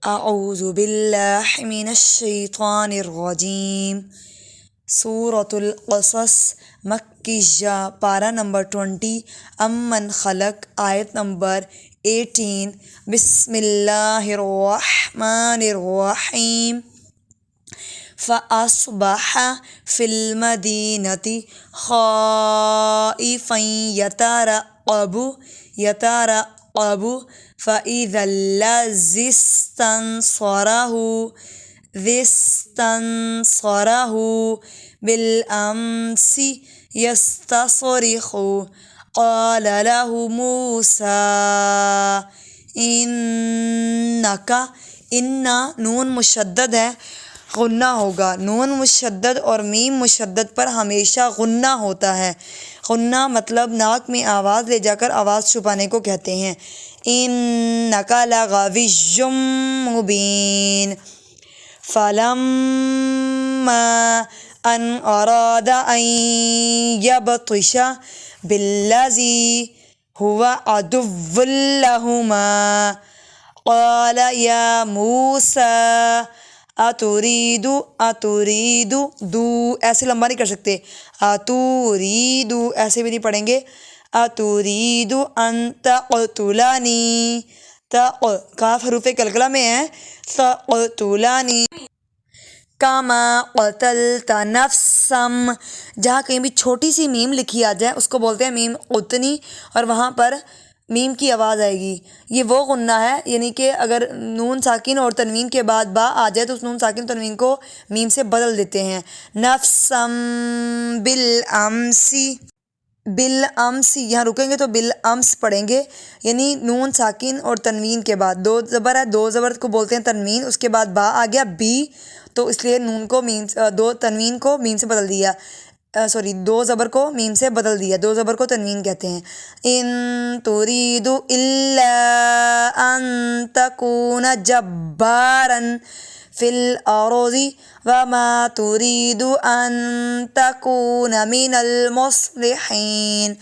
اعوذ باللہ من الشیطان الرجیم۔ سورۃ القصص مکیہ، پارہ نمبر 20، امن خلق، آیت نمبر 18۔ بسم اللہ الرحمن الرحیم۔ فَأَصْبَحَ فِي الْمَدِينَةِ خَائِفًا يَتَرَقَّبُ فَإِذَا الَّذِي اسْتَنصَرَهُ بِالْأَمْسِ يَسْتَصْرِخُ قَالَ لَهُ مُوسَىٰ إِنَّ نون مشدد ہے، غنہ ہوگا۔ نون مشدد اور میم مشدد پر ہمیشہ غنہ ہوتا ہے۔ غنہ مطلب ناک میں آواز لے جا کر آواز چھپانے کو کہتے ہیں۔ إِنَّكَ لَغَوِيٌّ مُّبِينٌ۔ فَلَمَّا أَنْ أَرَادَ أَنْ يَبْطِشَ بِالَّذِي هُوَ عَدُوٌّ لَهُمَا قَالَ يَا مُوسَىٰ أَتُرِيدُ دو ایسے لمبا نہیں کر سکتے، أَتُرِيدُ ایسے بھی نہیں پڑھیں گے، أَتُرِيدُ أَن تَقْتُلَنِي، کاف حروف کلکلہ میں ہے، تَقْتُلَنِي كَمَا قَتَلْتَ نَفْسًا، جہاں کہیں بھی چھوٹی سی میم لکھی آ جائے اس کو بولتے ہیں میم قطنی، اور وہاں پر میم کی آواز آئے گی۔ یہ وہ غنہ ہے، یعنی کہ اگر نون ساکن اور تنوین کے بعد با آ جائے تو اس نون ساکن تنوین کو میم سے بدل دیتے ہیں۔ نفسم بالامس، یہاں رکیں گے تو بالامس پڑھیں گے، یعنی نون ساکن اور تنوین کے بعد دو زبر ہے، دو زبر کو بولتے ہیں تنوین، اس کے بعد با آ گیا بی، تو اس لیے نون کو دو تنوین کو میم سے بدل دیا، دو زبر کو میم سے بدل دیا، دو زبر کو تنوین کہتے ہیں۔ ان تريد الا ان تكون جبارا في الارض وما تريد ان تكون من المصلحين۔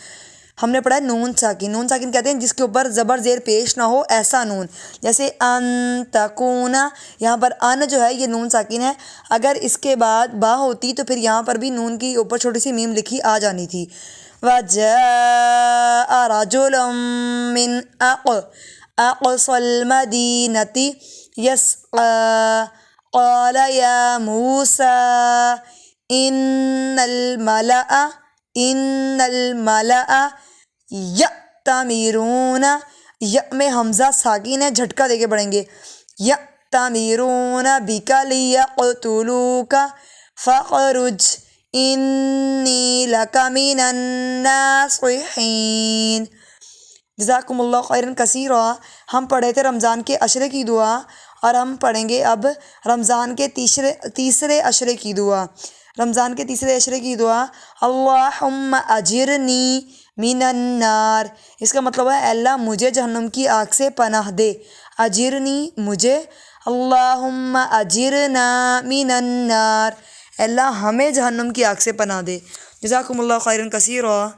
ہم نے پڑھا ہے نون ساکن، نون ساکن کہتے ہیں جس کے اوپر زبر زیر پیش نہ ہو، ایسا نون، جیسے ان تکون، یہاں پر ان جو ہے یہ نون ساکن ہے، اگر اس کے بعد با ہوتی تو پھر یہاں پر بھی نون کی اوپر چھوٹی سی میم لکھی آ جانی تھی۔ وَجَاءَ رَجُلٌ مِّنْ أَقْصَى الْمَدِينَةِ يَسْعَىٰ قَالَ يَا مُوسَىٰ إِنَّ الْمَلَأَ یأتمرون، یا میں حمزہ ساکن ہے، جھٹکا دے کے پڑھیں گے، یأتمرون بک لیقتلوک فاخرج انی لک من الناصحین۔ جزاکم اللہ خیرا کثیرا۔ ہم پڑھے تھے رمضان کے عشرے کی دعا، اور ہم پڑھیں گے اب رمضان کے تیسرے عشرے کی دعا۔ رمضان کے تیسرے عشرے کی دعا، اللہم اجرنی من النار، اس کا مطلب ہے اے اللہ مجھے جہنم کی آگ سے پناہ دے، اجرنی مجھے، اللہم اجرنا من النار، اے اللہ ہمیں جہنم کی آگ سے پناہ دے۔ جزاکم اللہ خیرا کثیرا۔